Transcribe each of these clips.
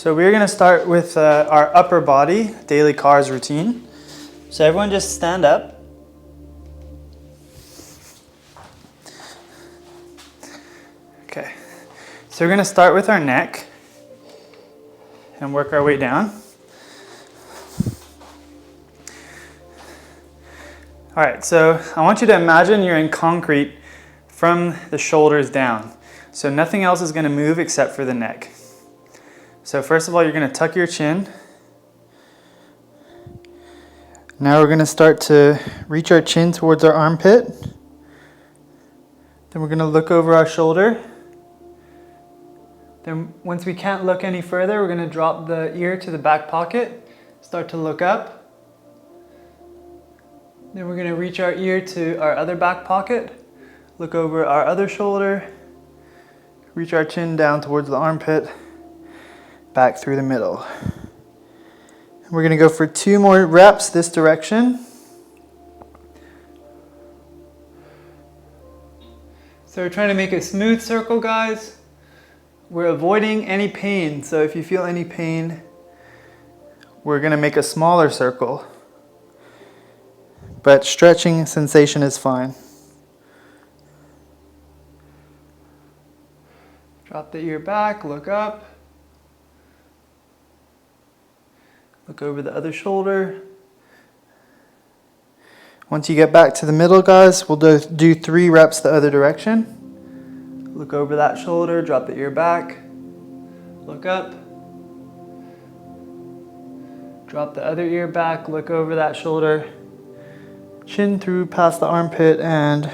So we're going to start with our upper body daily cars routine. So everyone just stand up. Okay. So we're going to start with our neck and work our way down. All right, so I want you to imagine you're in concrete from the shoulders down. So nothing else is going to move except for the neck. So first of all, you're going to tuck your chin. Now we're going to start to reach our chin towards our armpit. Then we're going to look over our shoulder. Then once we can't look any further, we're going to drop the ear to the back pocket. Start to look up. Then we're going to reach our ear to our other back pocket. Look over our other shoulder. Reach our chin down towards the armpit. Back through the middle. We're going to go for 2 more reps this direction. So we're trying to make a smooth circle, guys. We're avoiding any pain. So if you feel any pain, we're going to make a smaller circle. But stretching sensation is fine. Drop the ear back, look up. Look over the other shoulder. Once you get back to the middle, guys, we'll do 3 reps the other direction. Look over that shoulder, drop the ear back. Look up. Drop the other ear back, look over that shoulder. Chin through past the armpit and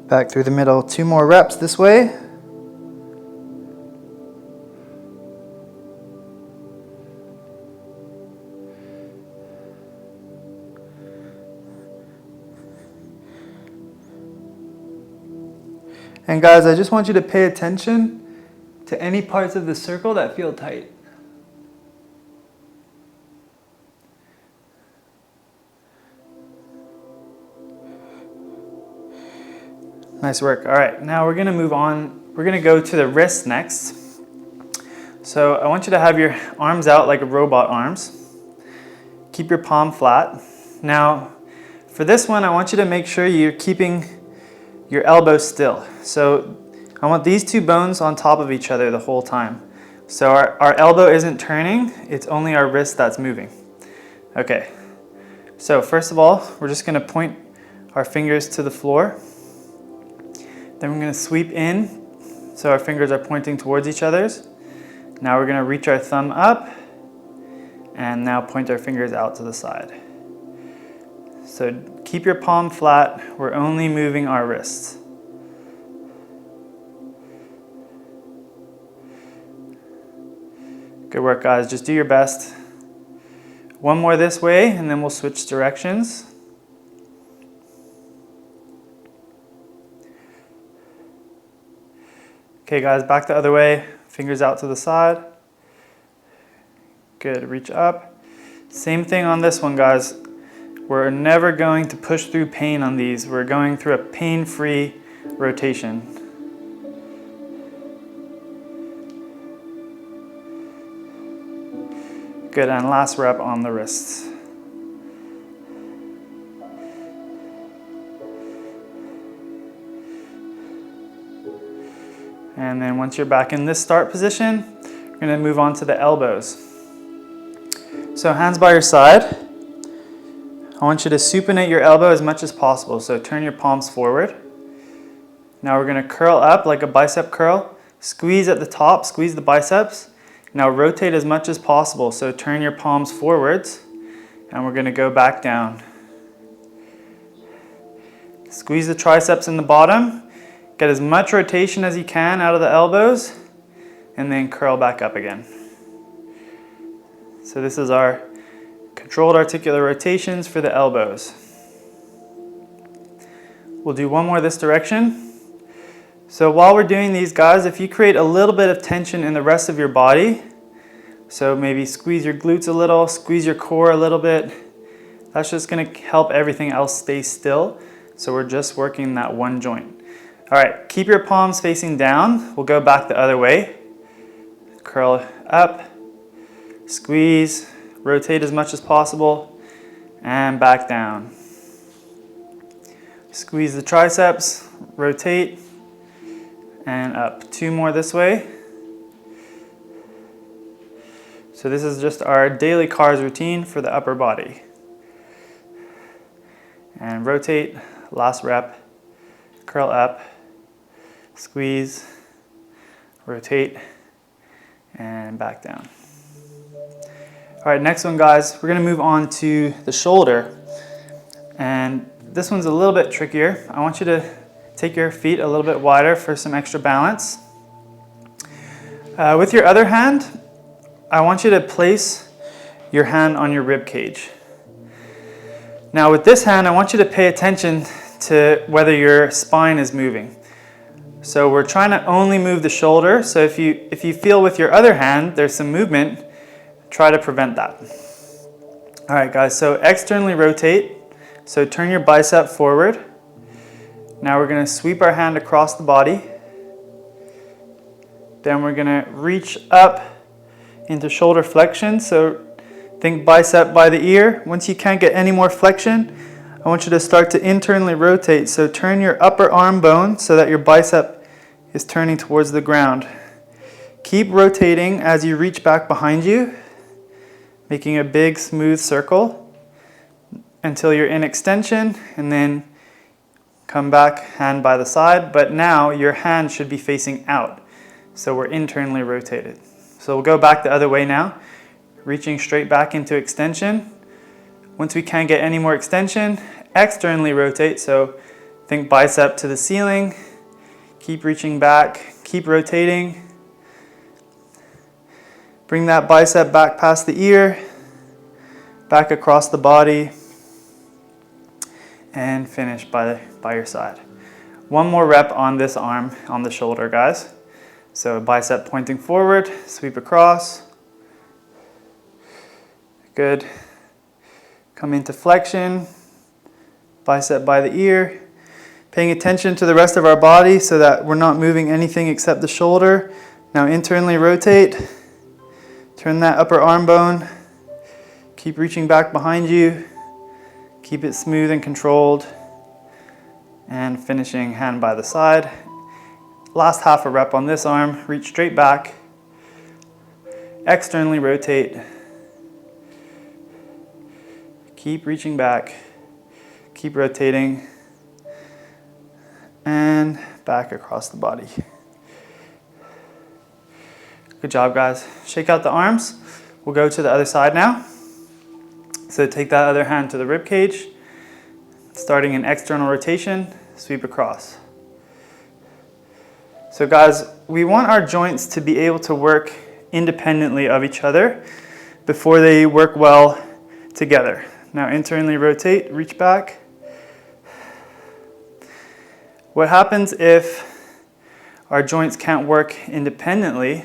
back through the middle. 2 more reps this way. And guys, I just want you to pay attention to any parts of the circle that feel tight. Nice work. All right, now we're gonna move on. We're gonna go to the wrists next. So I want you to have your arms out like robot arms. Keep your palm flat. Now, for this one, I want you to make sure you're keeping your elbows still. So I want these 2 bones on top of each other the whole time. So our elbow isn't turning, it's only our wrist that's moving. Okay, so first of all, we're just gonna point our fingers to the floor. Then we're gonna sweep in, so our fingers are pointing towards each other's. Now we're gonna reach our thumb up, and now point our fingers out to the side. So keep your palm flat, we're only moving our wrists. Good work, guys, just do your best. 1 more this way, and then we'll switch directions. Okay, guys, back the other way, fingers out to the side. Good, reach up. Same thing on this one, guys. We're never going to push through pain on these. We're going through a pain-free rotation. Good, and last rep on the wrists. And then once you're back in this start position, we're gonna move on to the elbows. So hands by your side. I want you to supinate your elbow as much as possible. So turn your palms forward. Now we're gonna curl up like a bicep curl. Squeeze at the top, squeeze the biceps. Now rotate as much as possible. So turn your palms forwards and we're gonna go back down. Squeeze the triceps in the bottom. Get as much rotation as you can out of the elbows and then curl back up again. So this is our controlled articular rotations for the elbows. We'll do 1 more this direction. So while we're doing these, guys, if you create a little bit of tension in the rest of your body, so maybe squeeze your glutes a little, squeeze your core a little bit, that's just gonna help everything else stay still. So we're just working that one joint. All right, keep your palms facing down. We'll go back the other way. Curl up, Squeeze, rotate as much as possible, and back down. Squeeze the triceps, rotate, and up. 2 more this way. So this is just our daily cars routine for the upper body. And rotate, last rep, curl up, squeeze, rotate, and back down. All right, next one, guys, we're gonna move on to the shoulder. And this one's a little bit trickier. I want you to take your feet a little bit wider for some extra balance. With your other hand, I want you to place your hand on your rib cage. Now with this hand, I want you to pay attention to whether your spine is moving. So we're trying to only move the shoulder. So if you feel with your other hand there's some movement, try to prevent that. All right, guys, so externally rotate. So turn your bicep forward. Now we're gonna sweep our hand across the body. Then we're gonna reach up into shoulder flexion. So think bicep by the ear. Once you can't get any more flexion, I want you to start to internally rotate. So turn your upper arm bone so that your bicep is turning towards the ground. Keep rotating as you reach back behind you, making a big smooth circle until you're in extension, and then come back, hand by the side. But now your hand should be facing out. So we're internally rotated. So we'll go back the other way now, reaching straight back into extension. Once we can't get any more extension, externally rotate. So think bicep to the ceiling, keep reaching back, keep rotating. Bring that bicep back past the ear, back across the body, and finish by your side. One more rep on this arm, on the shoulder, guys. So bicep pointing forward, sweep across. Good. Come into flexion, bicep by the ear. Paying attention to the rest of our body so that we're not moving anything except the shoulder. Now internally rotate. Turn that upper arm bone. Keep reaching back behind you. Keep it smooth and controlled. And finishing hand by the side. Last half a rep on this arm. Reach straight back. Externally rotate. Keep reaching back. Keep rotating. And back across the body. Good job, guys. Shake out the arms. We'll go to the other side now. So take that other hand to the rib cage. Starting in external rotation, sweep across. So guys, we want our joints to be able to work independently of each other before they work well together. Now internally rotate, reach back. What happens if our joints can't work independently?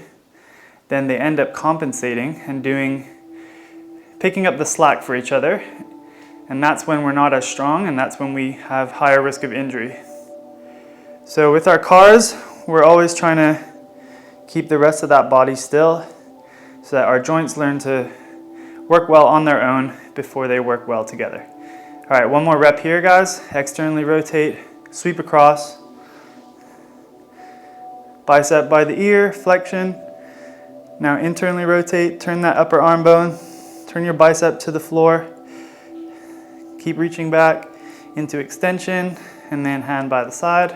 Then they end up compensating and picking up the slack for each other. And that's when we're not as strong, and that's when we have higher risk of injury. So with our cars, we're always trying to keep the rest of that body still so that our joints learn to work well on their own before they work well together. All right, one more rep here, guys. Externally rotate, sweep across. Bicep by the ear, flexion. Now internally rotate, turn that upper arm bone, turn your bicep to the floor. Keep reaching back into extension, and then hand by the side.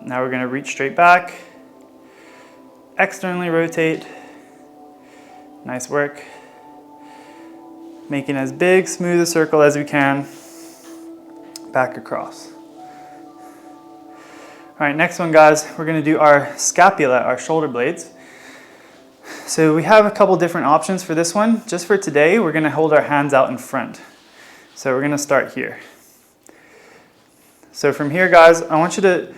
Now we're gonna reach straight back. Externally rotate. Nice work. Making as big, smooth a circle as we can. Back across. All right, next one, guys, we're gonna do our scapula, our shoulder blades. So we have a couple different options for this one. Just for today, we're gonna hold our hands out in front. So we're gonna start here. So from here, guys, I want you to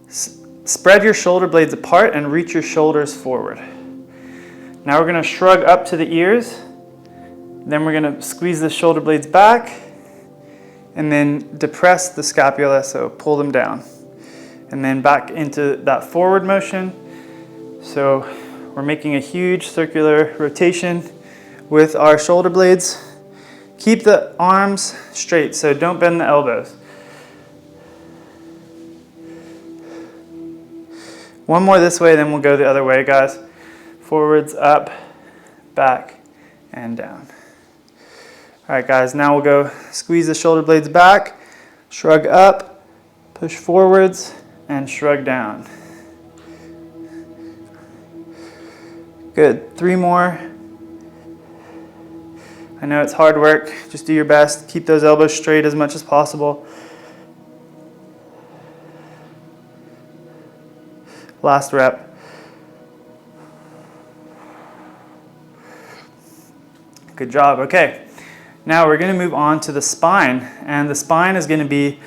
spread your shoulder blades apart and reach your shoulders forward. Now we're gonna shrug up to the ears. Then we're gonna squeeze the shoulder blades back and then depress the scapula, so pull them down. And then back into that forward motion. So We're making a huge circular rotation with our shoulder blades. Keep the arms straight, so don't bend the elbows. One more this way, then we'll go the other way, guys. Forwards, up, back, and down. All right, guys, now we'll go squeeze the shoulder blades back, shrug up, push forwards, and shrug down. Good, 3 more. I know it's hard work, just do your best. Keep those elbows straight as much as possible. Last rep. Good job, okay. Now we're gonna move on to the spine, and the spine is gonna be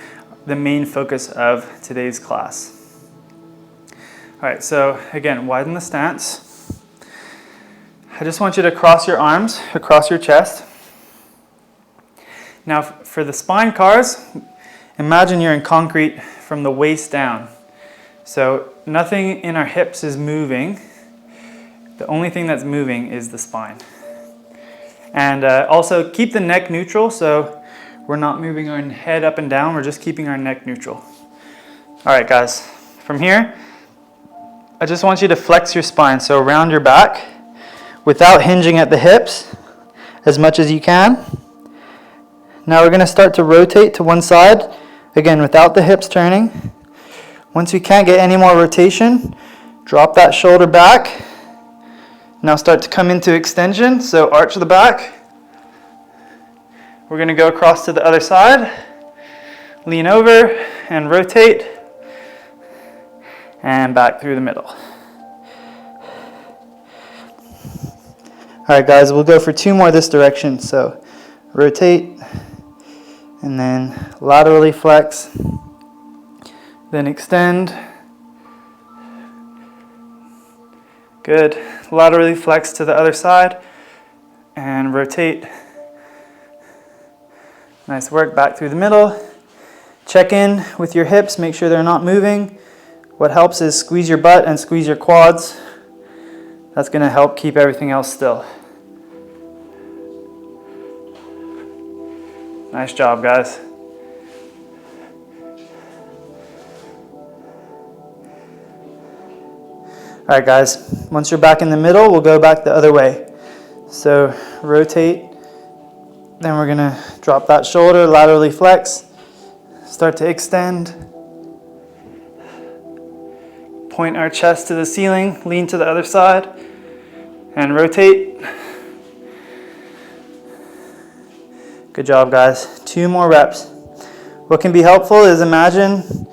the main focus of today's class. All right, so again, widen the stance. I just want you to cross your arms across your chest. Now for the spine cars, imagine you're in concrete from the waist down. So nothing in our hips is moving. The only thing that's moving is the spine. And also keep the neck neutral, so we're not moving our head up and down, we're just keeping our neck neutral. All right, guys, from here, I just want you to flex your spine, so around your back without hinging at the hips as much as you can. Now we're gonna start to rotate to one side, again, without the hips turning. Once you can't get any more rotation, drop that shoulder back. Now start to come into extension, so arch the back. We're gonna go across to the other side, lean over and rotate, and back through the middle. All right, guys, we'll go for 2 more this direction. So rotate, and then laterally flex, then extend. Good. Laterally flex to the other side and rotate. Nice work, back through the middle. Check in with your hips, make sure they're not moving. What helps is squeeze your butt and squeeze your quads. That's gonna help keep everything else still. Nice job, guys. All right, guys, once you're back in the middle, we'll go back the other way. So rotate, then we're gonna drop that shoulder, laterally flex, start to extend, point our chest to the ceiling, lean to the other side, and rotate. Good job, guys. 2 more reps. What can be helpful is imagine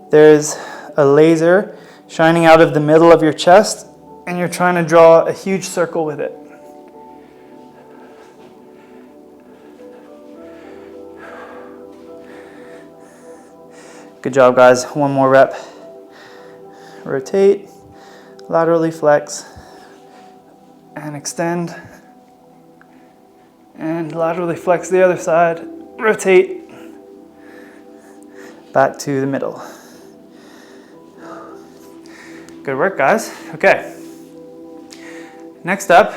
there's a laser shining out of the middle of your chest, and you're trying to draw a huge circle with it. Good job, guys. 1 more rep. Rotate, laterally flex, and extend. And laterally flex the other side. Rotate, back to the middle. Good work, guys. Okay. Next up,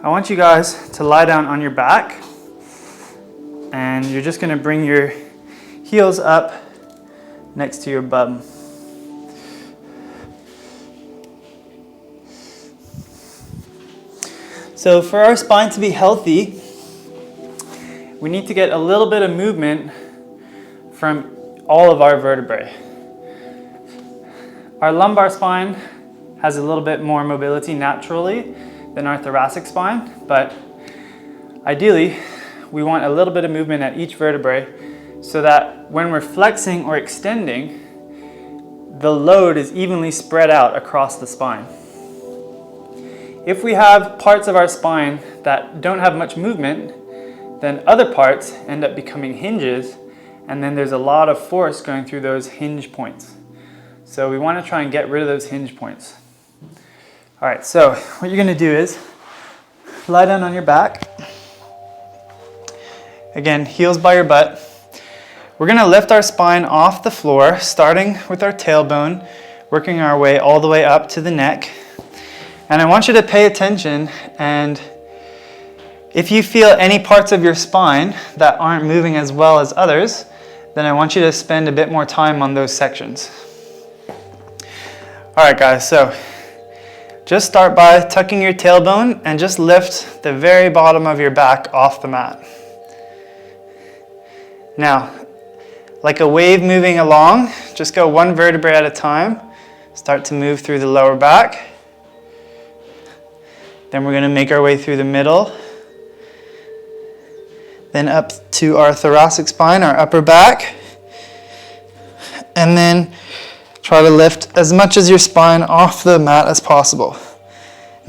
I want you guys to lie down on your back, and you're just gonna bring your heels up next to your bum. So for our spine to be healthy, we need to get a little bit of movement from all of our vertebrae. Our lumbar spine has a little bit more mobility naturally than our thoracic spine, but ideally we want a little bit of movement at each vertebrae so that when we're flexing or extending, the load is evenly spread out across the spine. If we have parts of our spine that don't have much movement, then other parts end up becoming hinges, and then there's a lot of force going through those hinge points. So we want to try and get rid of those hinge points. All right, so what you're going to do is lie down on your back. Again, heels by your butt. We're going to lift our spine off the floor, starting with our tailbone, working our way all the way up to the neck. And I want you to pay attention, and if you feel any parts of your spine that aren't moving as well as others, then I want you to spend a bit more time on those sections. All right, guys, so just start by tucking your tailbone and just lift the very bottom of your back off the mat. Now, like a wave moving along, just go one vertebrae at a time. Start to move through the lower back. Then we're going to make our way through the middle. Then up to our thoracic spine, our upper back. And then try to lift as much as your spine off the mat as possible.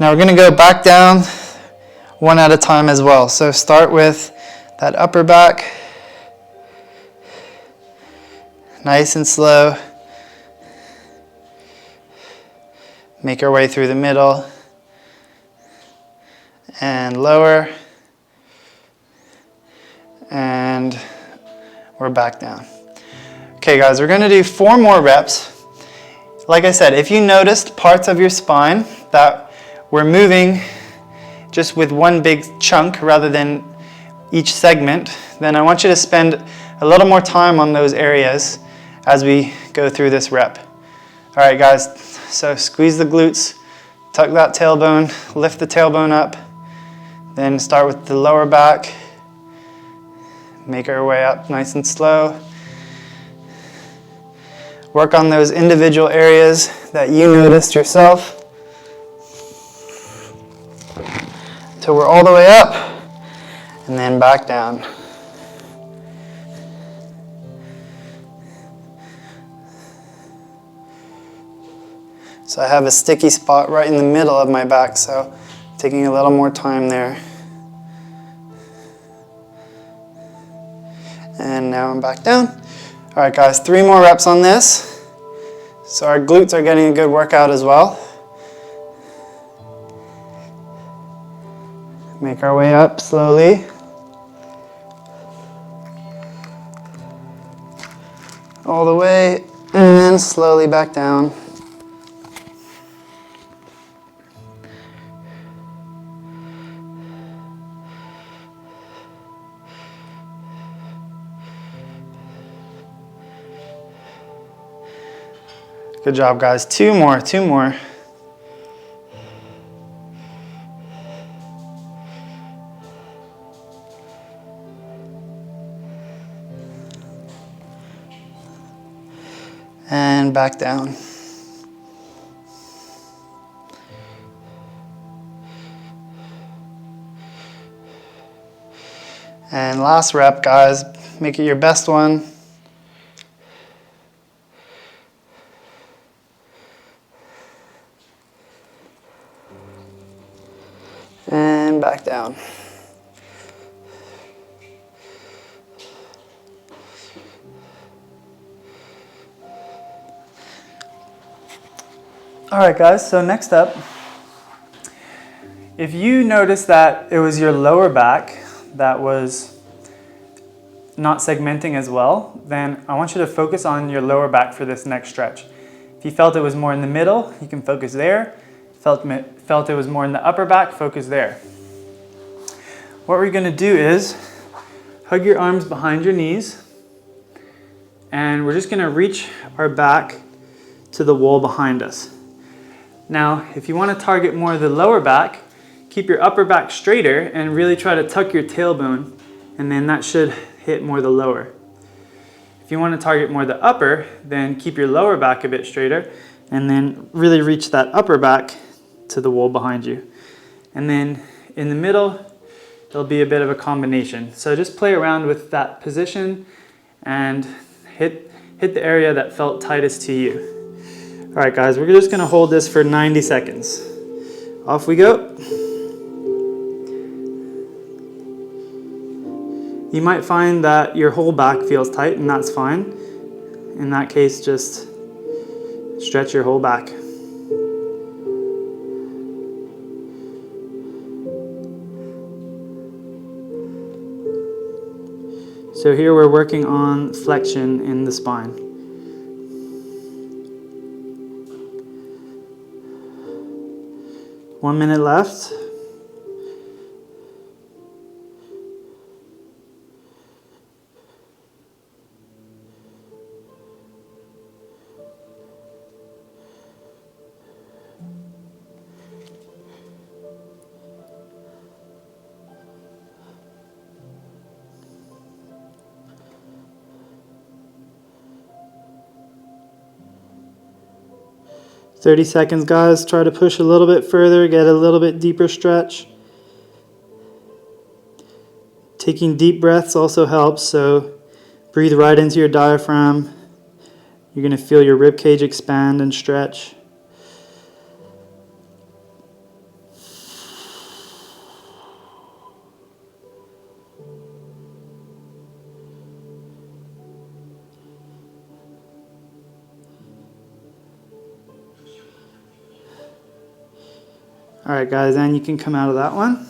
Now we're going to go back down one at a time as well. So start with that upper back. Nice and slow. Make our way through the middle. And lower. And we're back down. Okay guys, we're going to do 4 more reps. Like I said, if you noticed parts of your spine that were moving just with one big chunk rather than each segment, then I want you to spend a little more time on those areas as we go through this rep. All right guys, so squeeze the glutes, tuck that tailbone, lift the tailbone up, then start with the lower back, make our way up nice and slow. Work on those individual areas that you noticed yourself until we're all the way up and then back down. So I have a sticky spot right in the middle of my back, so taking a little more time there. And now I'm back down. All right guys, 3 more reps on this. So our glutes are getting a good workout as well. Make our way up slowly. All the way, and then slowly back down. Good job, guys. 2 more, 2 more. And back down. And last rep, guys. Make it your best one. And back down. All right, guys, so next up, if you notice that it was your lower back that was not segmenting as well, then I want you to focus on your lower back for this next stretch. If you felt it was more in the middle, you can focus there. Felt it was more in the upper back, focus there. What we're going to do is hug your arms behind your knees, and we're just going to reach our back to the wall behind us. Now, if you want to target more of the lower back, keep your upper back straighter and really try to tuck your tailbone, and then that should hit more the lower. If you want to target more the upper, then keep your lower back a bit straighter and then really reach that upper back to the wall behind you. And then in the middle, there'll be a bit of a combination. So just play around with that position and hit the area that felt tightest to you. All right, guys, we're just gonna hold this for 90 seconds. Off we go. You might find that your whole back feels tight, and that's fine. In that case, just stretch your whole back. So here we're working on flexion in the spine. 1 minute left. "30 seconds, guys. Try to push a little bit further, get a little bit deeper stretch. Taking deep breaths also helps, so breathe right into your diaphragm. You're going to feel your rib cage expand and stretch. All right, guys, and you can come out of that one.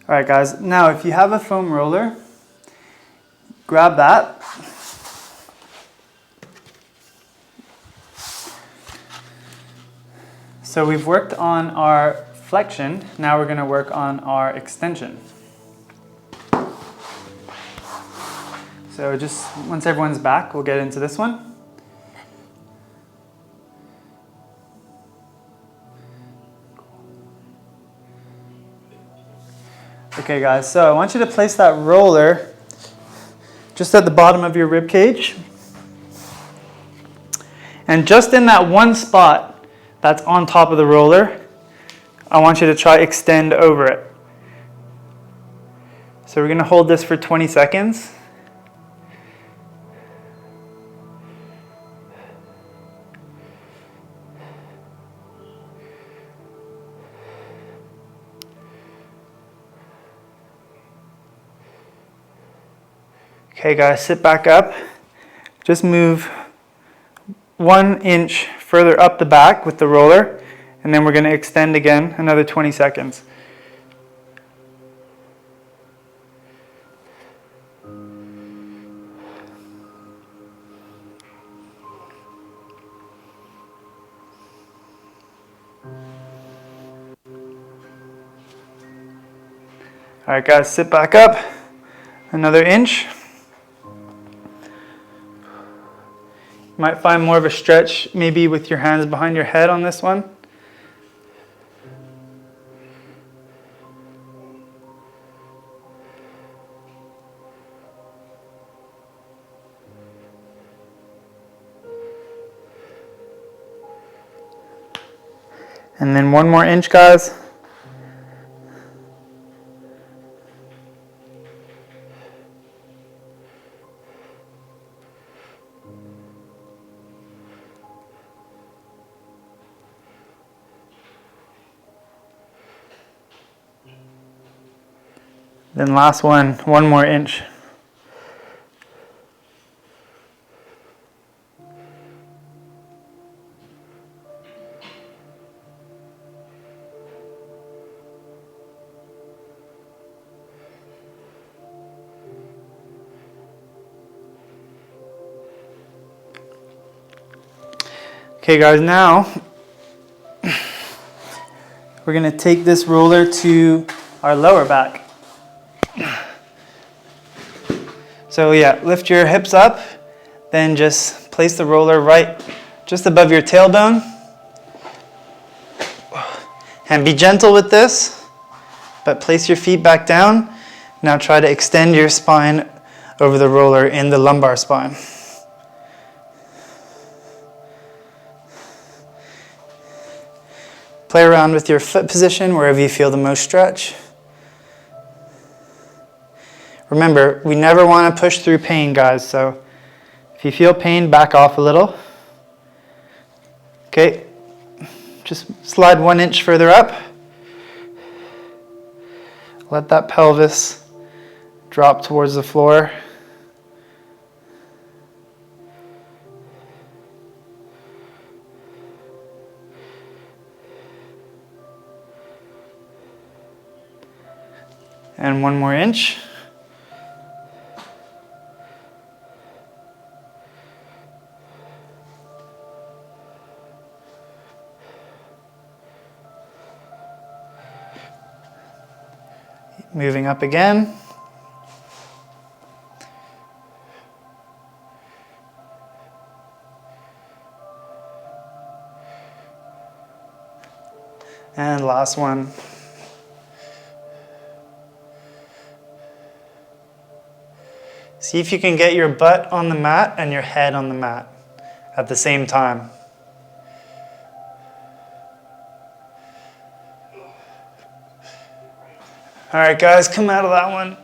All right, guys, now if you have a foam roller, grab that. So we've worked on our flexion, now we're going to work on our extension. So just once everyone's back, we'll get into this one. Okay guys, so I want you to place that roller just at the bottom of your rib cage. And just in that one spot that's on top of the roller, I want you to try extend over it. So we're going to hold this for 20 seconds. Okay guys, sit back up. Just move 1 inch further up the back with the roller, and then we're going to extend again another 20 seconds. All right guys, sit back up another inch. You might find more of a stretch maybe with your hands behind your head on this one. And then 1 more inch, guys. Then last one, 1 more inch. Okay guys, now we're going to take this roller to our lower back. So yeah, lift your hips up, then just place the roller right just above your tailbone. And be gentle with this, but place your feet back down. Now try to extend your spine over the roller in the lumbar spine. Play around with your foot position wherever you feel the most stretch. Remember, we never want to push through pain, guys, so if you feel pain, back off a little. Okay, just slide 1 inch further up. Let that pelvis drop towards the floor. And 1 more inch. Moving up again. And last one. See if you can get your butt on the mat and your head on the mat at the same time. All right, guys, come out of that one.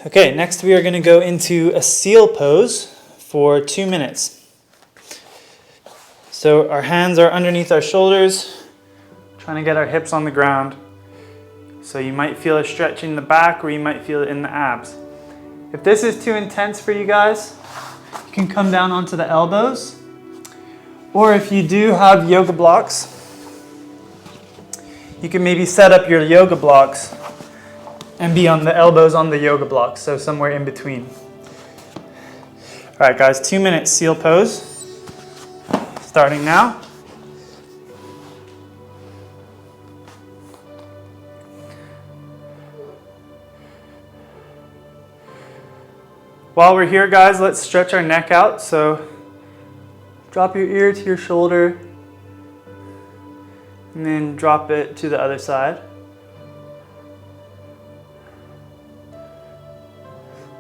Okay, next we are going to go into a seal pose for 2 minutes. So our hands are underneath our shoulders, trying to get our hips on the ground. So you might feel a stretch in the back or you might feel it in the abs. If this is too intense for you guys, you can come down onto the elbows. Or if you do have yoga blocks, you can maybe set up your yoga blocks and be on the elbows on the yoga blocks, so somewhere in between. All right, guys, 2 minute seal pose. Starting now. While we're here, guys, let's stretch our neck out. So drop your ear to your shoulder and then drop it to the other side.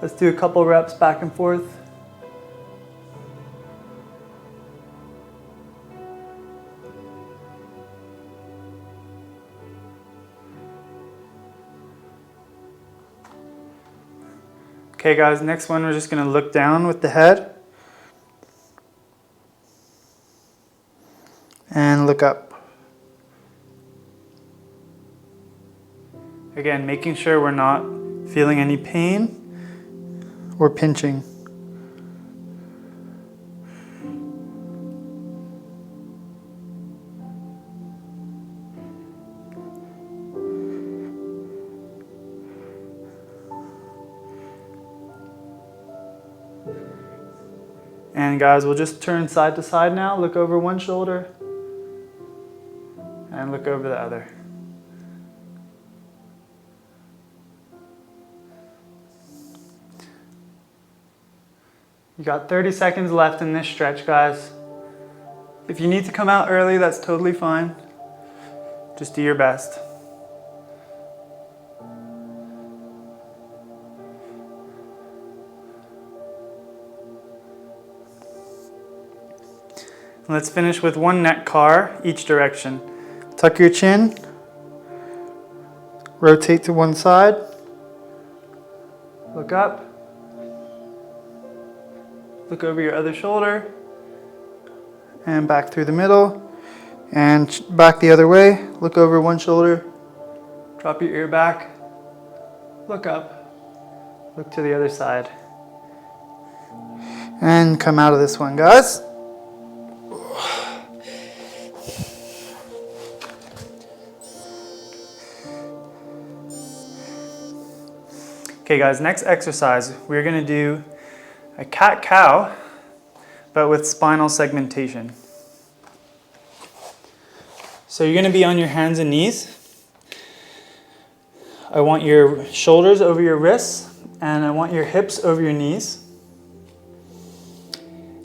Let's do a couple reps back and forth. Okay, guys, next one, we're just going to look down with the head and look up. Again, making sure we're not feeling any pain or pinching. And guys, we'll just turn side to side now. Look over one shoulder and look over the other. You got 30 seconds left in this stretch, guys. If you need to come out early, that's totally fine. Just do your best. Let's finish with one neck car each direction. Tuck your chin, rotate to one side, look up, look over your other shoulder, and back through the middle, and back the other way, look over one shoulder, drop your ear back, look up, look to the other side, and come out of this one, guys. Okay guys, next exercise, we're going to do a cat-cow, but with spinal segmentation. So you're going to be on your hands and knees. I want your shoulders over your wrists, and I want your hips over your knees.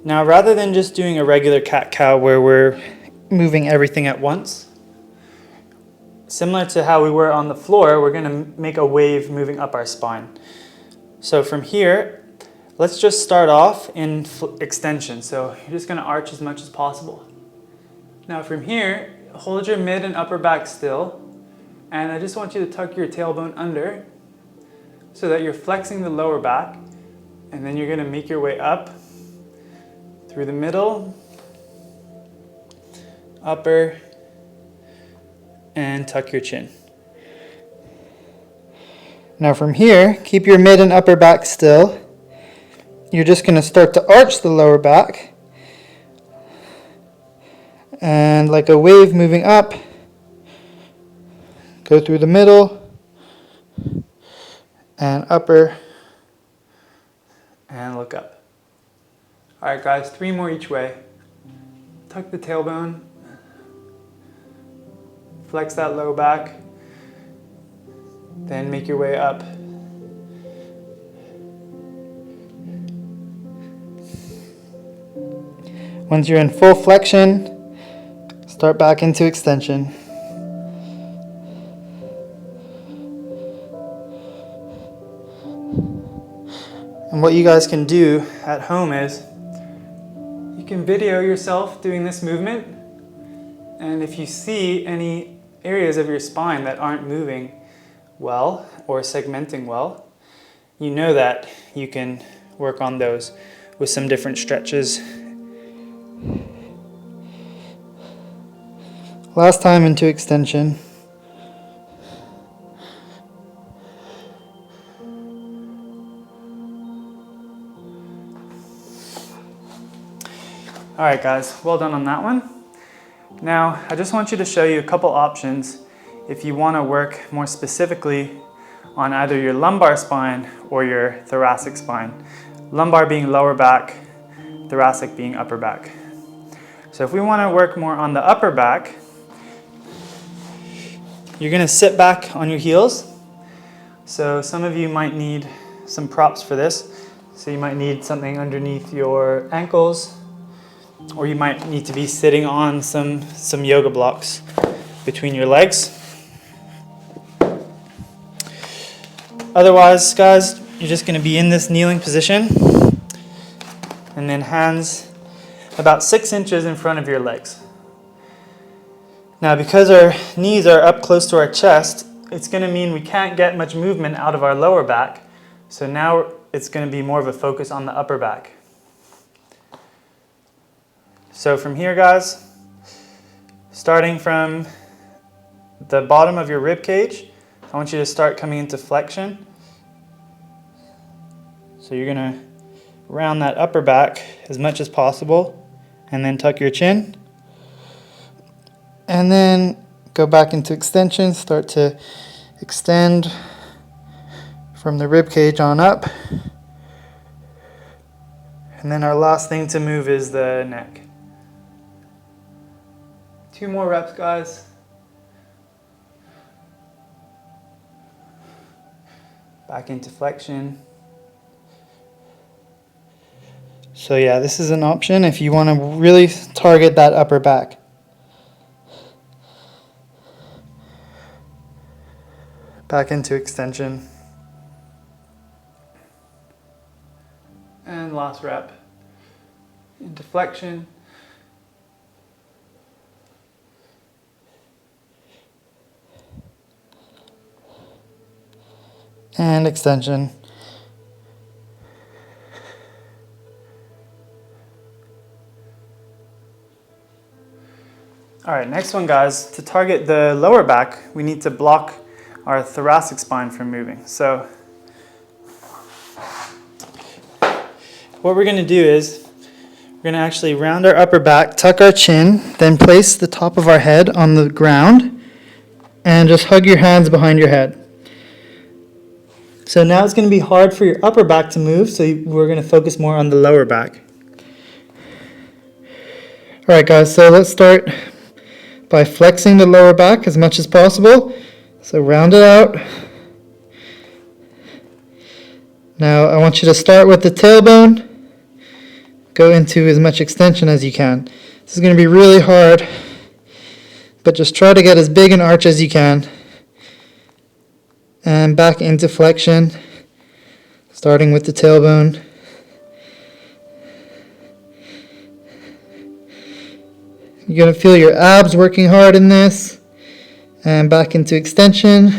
Now, rather than just doing a regular cat-cow where we're moving everything at once, similar to how we were on the floor, we're going to make a wave moving up our spine. So from here, let's just start off in extension. So you're just going to arch as much as possible. Now from here, hold your mid and upper back still. And I just want you to tuck your tailbone under so that you're flexing the lower back. And then you're going to make your way up through the middle, upper, and tuck your chin. Now from here, keep your mid and upper back still. You're just going to start to arch the lower back. And like a wave moving up, go through the middle, and upper, and look up. All right, guys, 3 more each way. Tuck the tailbone. Flex that low back. Then make your way up. Once you're in full flexion, start back into extension. And what you guys can do at home is you can video yourself doing this movement, and if you see any areas of your spine that aren't moving well or segmenting well, you know that you can work on those with some different stretches. Last time into extension. All right, guys, well done on that one. Now, I just want you to show you a couple options if you want to work more specifically on either your lumbar spine or your thoracic spine. Lumbar being lower back, thoracic being upper back. So if we want to work more on the upper back, you're going to sit back on your heels. So some of you might need some props for this. So you might need something underneath your ankles, or you might need to be sitting on some yoga blocks between your legs. Otherwise, guys, you're just going to be in this kneeling position, and then hands about 6 inches in front of your legs. Now, because our knees are up close to our chest, it's going to mean we can't get much movement out of our lower back. So now it's going to be more of a focus on the upper back. So from here, guys, starting from the bottom of your rib cage, I want you to start coming into flexion. So you're going to round that upper back as much as possible, and then tuck your chin. And then go back into extension, start to extend from the rib cage on up. And then our last thing to move is the neck. 2 more reps, guys. Back into flexion. So yeah, this is an option if you want to really target that upper back. Back into extension. And last rep. Into flexion. And extension. All right, next one, guys. To target the lower back, we need to block our thoracic spine from moving. So what we're going to do is we're going to actually round our upper back, tuck our chin, then place the top of our head on the ground, and just hug your hands behind your head. So now it's going to be hard for your upper back to move, so we're going to focus more on the lower back. All right, guys, so let's start by flexing the lower back as much as possible. So round it out. Now I want you to start with the tailbone. Go into as much extension as you can. This is going to be really hard, but just try to get as big an arch as you can. And back into flexion, starting with the tailbone. You're going to feel your abs working hard in this. And back into extension.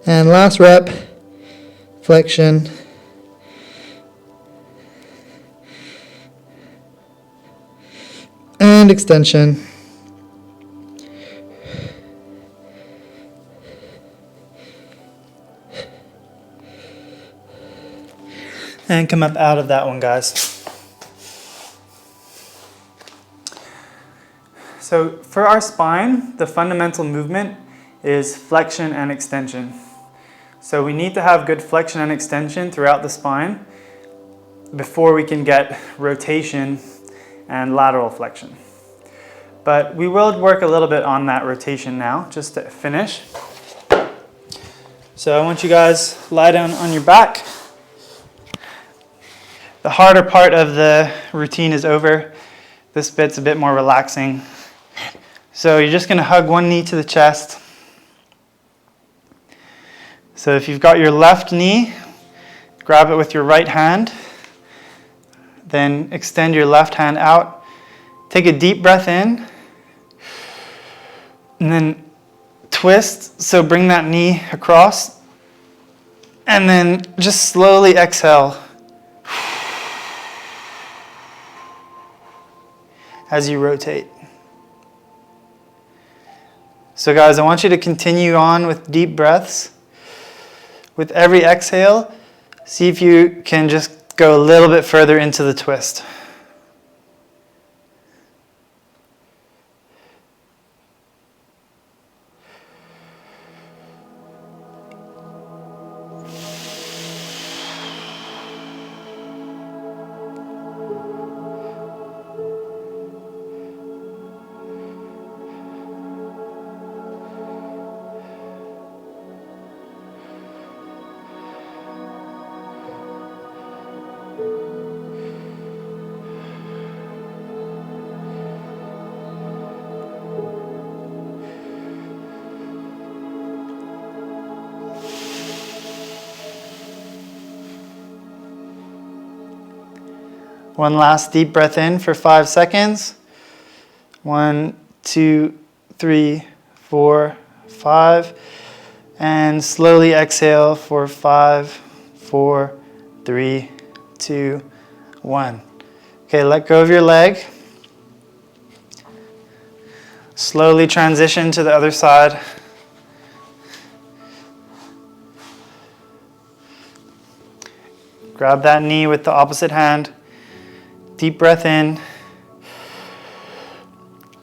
And last rep, flexion. And extension. And come up out of that one, guys. So for our spine, the fundamental movement is flexion and extension. So we need to have good flexion and extension throughout the spine before we can get rotation and lateral flexion. But we will work a little bit on that rotation now, just to finish. So I want you guys to lie down on your back. The harder part of the routine is over. This bit's a bit more relaxing. So you're just gonna hug one knee to the chest. So if you've got your left knee, grab it with your right hand. Then extend your left hand out. Take a deep breath in. And then twist, so bring that knee across. And then just slowly exhale as you rotate. So guys, I want you to continue on with deep breaths. With every exhale, see if you can just go a little bit further into the twist. One last deep breath in for 5 seconds. 1, 2, 3, 4, 5. And slowly exhale for 5, 4, 3, 2, 1. Okay, let go of your leg. Slowly transition to the other side. Grab that knee with the opposite hand. Deep breath in.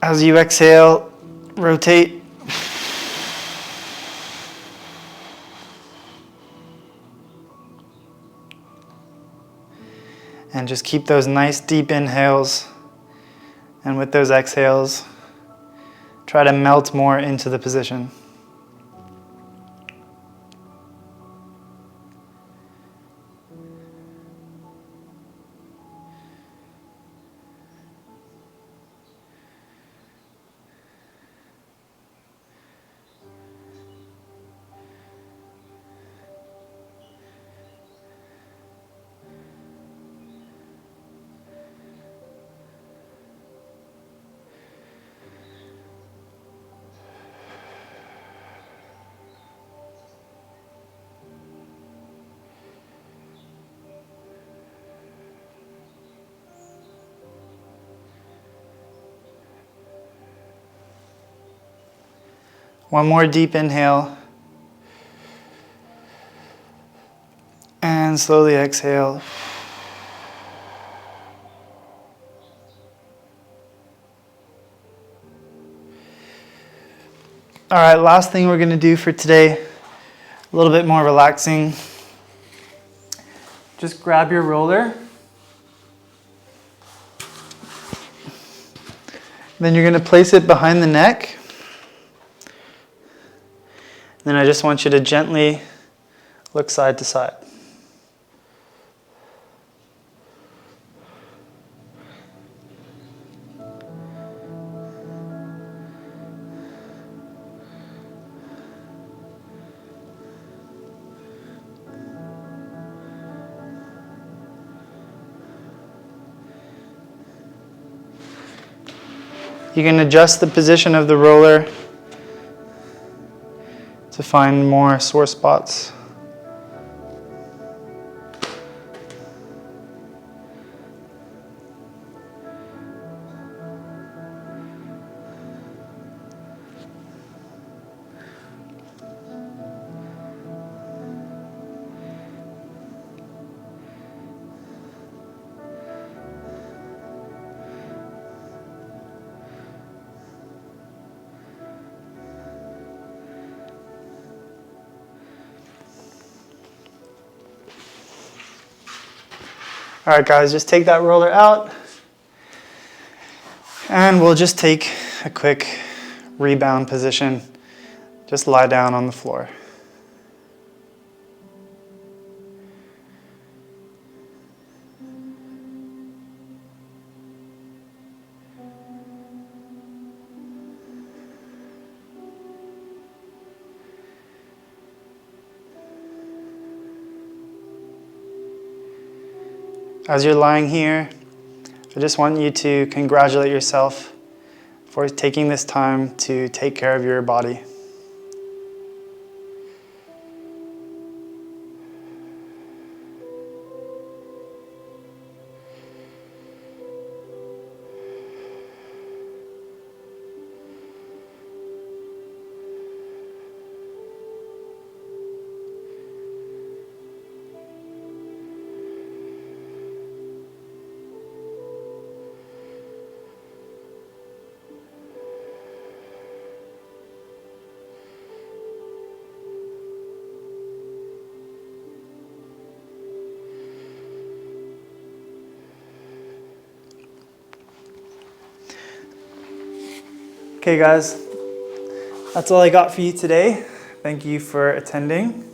As you exhale, rotate. And just keep those nice deep inhales. And with those exhales, try to melt more into the position. One more deep inhale. And slowly exhale. All right, last thing we're going to do for today, a little bit more relaxing. Just grab your roller. Then you're going to place it behind the neck. Then I just want you to gently look side to side. You can adjust the position of the roller to find more sore spots. All right, guys, just take that roller out. And we'll just take a quick rebound position. Just lie down on the floor. As you're lying here, I just want you to congratulate yourself for taking this time to take care of your body. Okay guys, that's all I got for you today. Thank you for attending.